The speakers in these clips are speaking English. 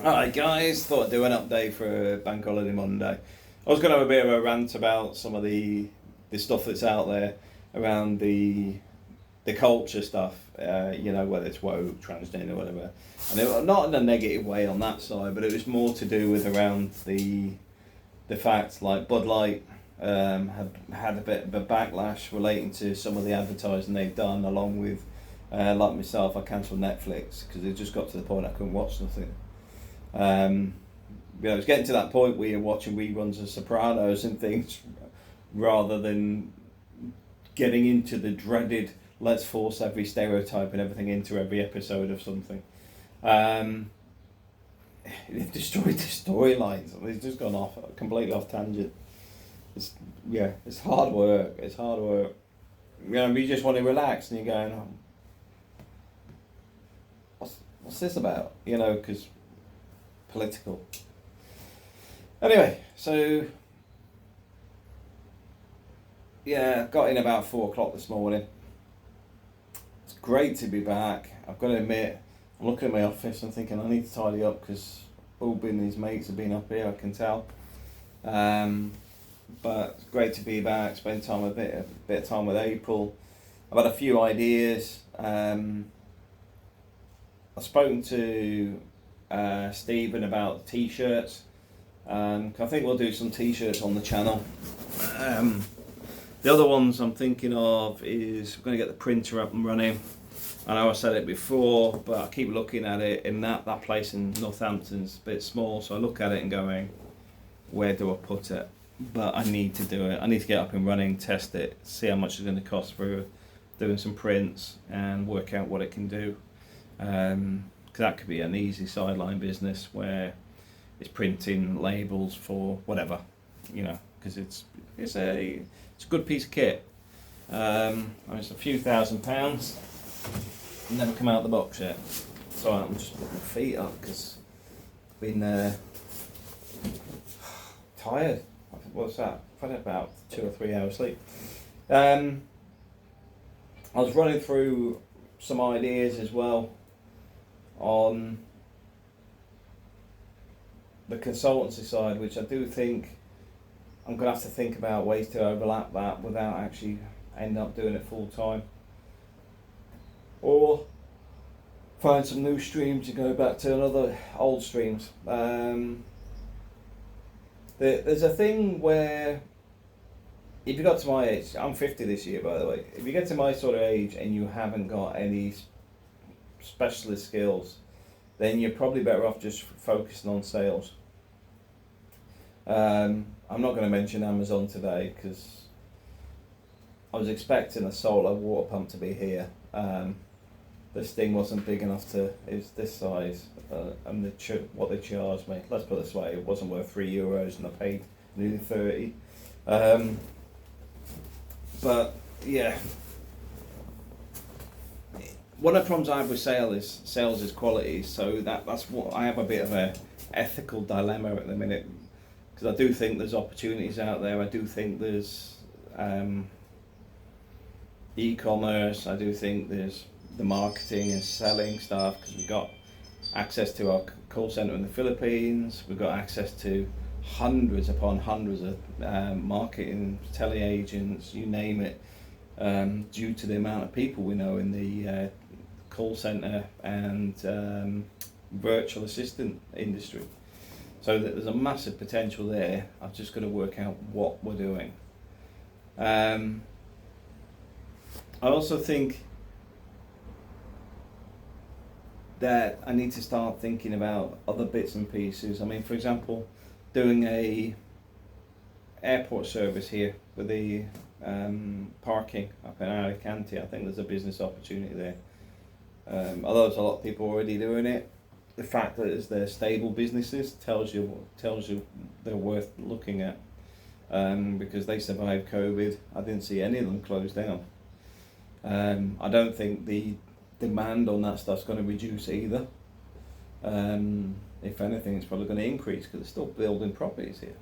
Alright guys, thought I'd do an update for Bank Holiday Monday. I was going to have a bit of a rant about some of the stuff that's out there around the culture stuff, whether it's woke, transgender, whatever. And not in a negative way on that side, but it was more to do with around the fact like Bud Light have had a bit of a backlash relating to some of the advertising they've done, along with, like myself, I cancelled Netflix because it just got to the point I couldn't watch nothing. It's getting to that point where you're watching reruns of Sopranos and things rather than getting into the dreaded let's force every stereotype and everything into every episode of something. They've destroyed the storylines. They've just gone off completely off tangent. It's hard work. It's hard work. You just want to relax and you're going, what's this about? Because political. Anyway, so got in about 4 o'clock this morning. It's great to be back. I've got to admit, I'm looking at my office and thinking I need to tidy up because Boob and his mates have been up here, I can tell. But it's great to be back, spend time a bit of time with April. I've had a few ideas. I've spoken to Stephen about t-shirts. I think we'll do some t-shirts on the channel. The other ones I'm thinking of is we're going to get the printer up and running. I know I said it before, but I keep looking at it, and that place in Northampton's a bit small, so I look at it and going, where do I put it? But I need to do it. I need to get up and running, test it, see how much it's going to cost for doing some prints and work out what it can do. Cause that could be an easy sideline business where it's printing labels for whatever, because it's a good piece of kit. It's a few £1,000s. Never come out of the box yet. So I'm just putting my feet up because I've been tired. What's that? I've had about 2 or 3 hours sleep. I was running through some ideas as well on the consultancy side, which I do think I'm going to have to think about ways to overlap that without actually end up doing it full time, or find some new streams and go back to another old streams. There's a thing where if you got to my age, I'm 50 this year by the way, if you get to my sort of age and you haven't got any specialist skills, then you're probably better off just focusing on sales. I'm not going to mention Amazon today because I was expecting a solar water pump to be here. This thing wasn't big enough it was this size, and what they charged me, let's put it this way, it wasn't worth €3 and I paid nearly 30. But yeah, one of the problems I have with sales is quality, so that's what I have a bit of a ethical dilemma at the minute, because I do think there's opportunities out there. I do think there's e-commerce. I do think there's the marketing and selling stuff, because we've got access to our call center in the Philippines. We've got access to hundreds upon hundreds of marketing, tele-agents, you name it, due to the amount of people we know in the call center and virtual assistant industry. So there's a massive potential there. I've just got to work out what we're doing. I also think that I need to start thinking about other bits and pieces. I mean, for example, doing a airport service here with the parking up in Alicante. I think there's a business opportunity there. Although there's a lot of people already doing it, the fact that they're stable businesses tells you they're worth looking at, because they survived COVID. I didn't see any of them close down. I don't think the demand on that stuff's going to reduce either. If anything, it's probably going to increase because they're still building properties here.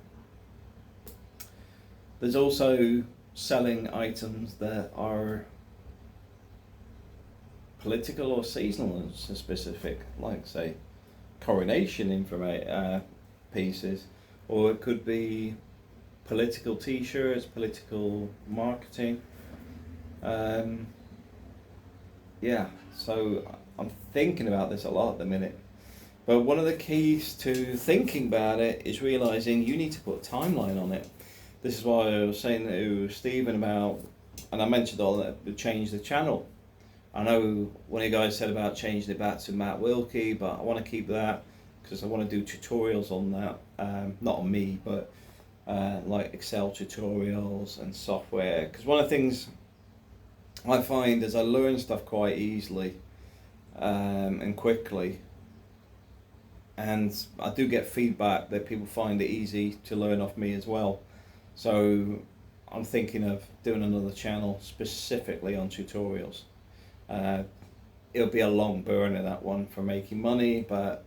There's also selling items that are political or seasonal and specific, like say coronation pieces, or it could be political t-shirts, political marketing. Yeah, so I'm thinking about this a lot at the minute. But one of the keys to thinking about it is realizing you need to put a timeline on it. This is why I was saying to Stephen about, and I mentioned all that, change the channel. I know one of you guys said about changing it back to Matt Wilkie, but I want to keep that because I want to do tutorials on that. Not on me, but like Excel tutorials and software. Because one of the things I find is I learn stuff quite easily and quickly. And I do get feedback that people find it easy to learn off me as well. So I'm thinking of doing another channel specifically on tutorials. It'll be a long burner, that one, for making money, but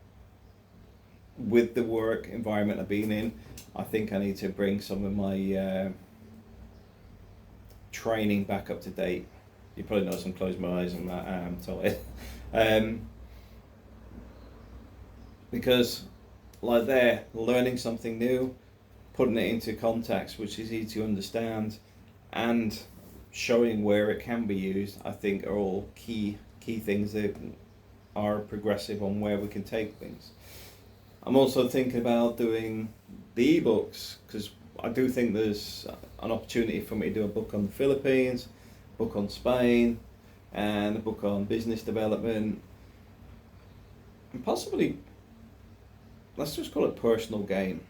with the work environment I've been in, I think I need to bring some of my training back up to date. You probably notice I'm closing my eyes and that I'm tired. Because like they're learning something new, putting it into context which is easy to understand, and showing where it can be used, I think are all key things that are progressive on where we can take things. I'm also thinking about doing the ebooks, because I do think there's an opportunity for me to do a book on the Philippines, a book on Spain, and a book on business development, and possibly, let's just call it personal gain.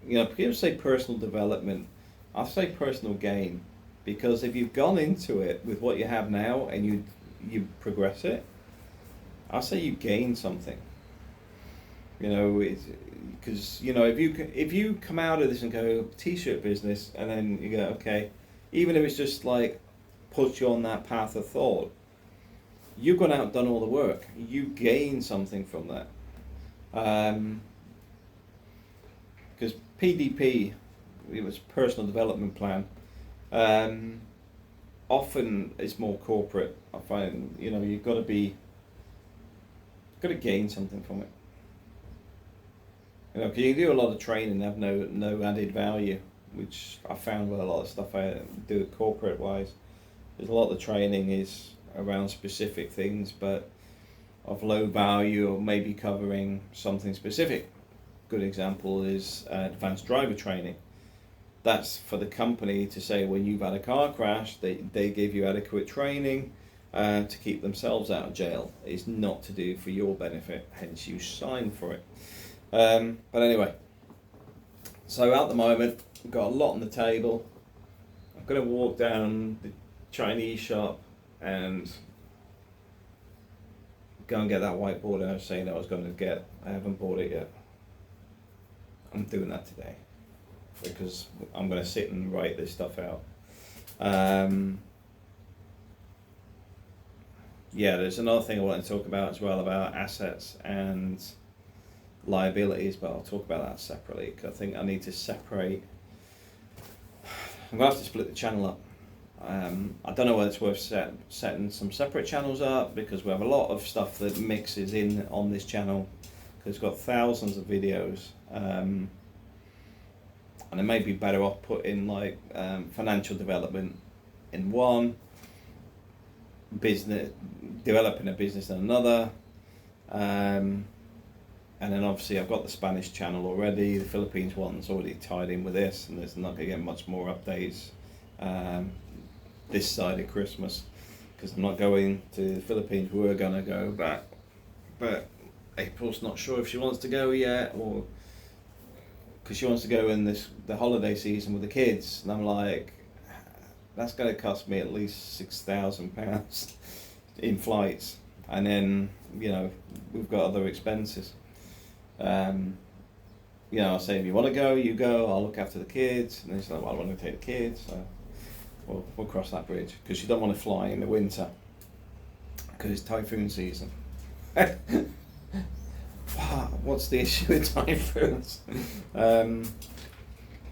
You know, people say personal development, I say personal gain, because if you've gone into it with what you have now and you progress it, I say you gain something. You know, because you know, if you come out of this and go t-shirt business, and then you go, okay, even if it's just like puts you on that path of thought, you've gone out and done all the work. You gain something from that. Because PDP, it was personal development plan, often it's more corporate. I find, you know, you've got to gain something from it. You know, because you do a lot of training and have no added value, which I found with a lot of stuff I do corporate wise. There's a lot of the training is around specific things, but of low value, or maybe covering something specific. Good example is advanced driver training. That's for the company to say when you've had a car crash, they give you adequate training to keep themselves out of jail. It's not to do for your benefit, hence you sign for it. But anyway, so at the moment, we've got a lot on the table. I'm going to walk down the Chinese shop and go and get that whiteboard I was saying I was going to get. I haven't bought it yet. I'm doing that today because I'm going to sit and write this stuff out. Yeah, there's another thing I want to talk about as well, about assets and liabilities, but I'll talk about that separately because I think I need to separate. I'm going to have to split the channel up. I don't know whether it's worth setting some separate channels up, because we have a lot of stuff that mixes in on this channel, because it's got thousands of videos, and it may be better off putting like financial development in one, business, developing a business in another, and then obviously I've got the Spanish channel already, the Philippines one's already tied in with this, and there's not going to get much more updates this side of Christmas, because I'm not going to the Philippines. We're going to go back, but April's not sure if she wants to go yet, or because she wants to go in the holiday season with the kids, and I'm like, that's going to cost me at least £6,000 in flights, and then, you know, we've got other expenses. You know, I'll say, if you want to go, you go, I'll look after the kids, and then she's like, well, I want to take the kids, so we'll cross that bridge, because you don't want to fly in the winter because it's typhoon season. What's the issue with typhoons?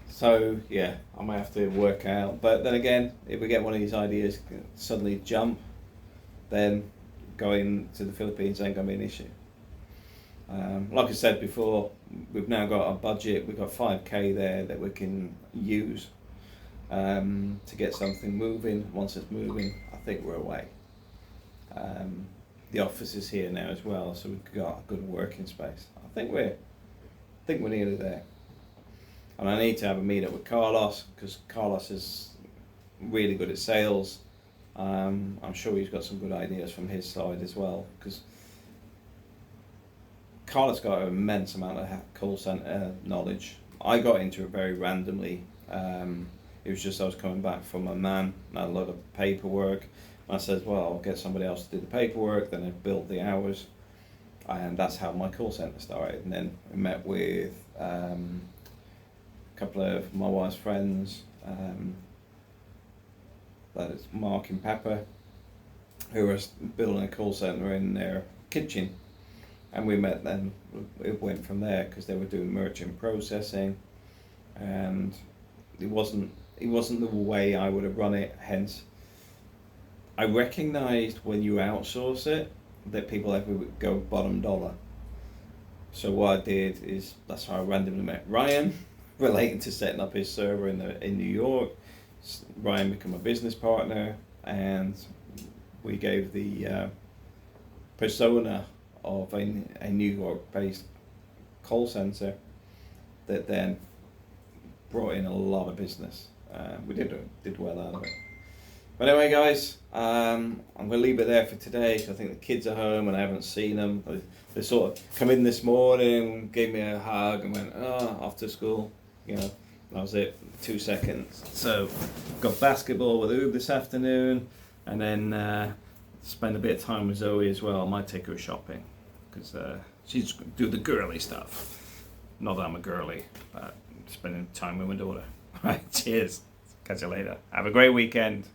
So yeah, I might have to work out, but then again, if we get one of these ideas suddenly jump, then going to the Philippines ain't going to be an issue. Like I said before, we've now got a budget. We've got 5k there that we can use to get something moving. Once it's moving, I think we're away. The office is here now as well, so we've got a good working space. I think we're nearly there. And I need to have a meet up with Carlos, because Carlos is really good at sales. I'm sure he's got some good ideas from his side as well, because Carlos got an immense amount of call center knowledge. I got into it very randomly. It was just I was coming back from a man, had a lot of paperwork. I said, well, I'll get somebody else to do the paperwork. Then I built the hours, and that's how my call center started. And then I met with a couple of my wife's friends, that is Mark and Pepper, who were building a call center in their kitchen, and we met them. It went from there because they were doing merchant processing, and it wasn't the way I would have run it. Hence, I recognised when you outsource it that people ever would go bottom dollar. So what I did is, that's how I randomly met Ryan, relating to setting up his server in New York. Ryan became a business partner, and we gave the persona of a New York-based call center that then brought in a lot of business. We did well out of it. But anyway, guys, I'm going to leave it there for today. I think the kids are home and I haven't seen them. They sort of come in this morning, gave me a hug and went, off to school. You know, that was it, 2 seconds. So, got basketball with Ub this afternoon, and then spend a bit of time with Zoe as well. I might take her shopping, because she's do the girly stuff. Not that I'm a girly, but spending time with my daughter. All right, cheers. Catch you later. Have a great weekend.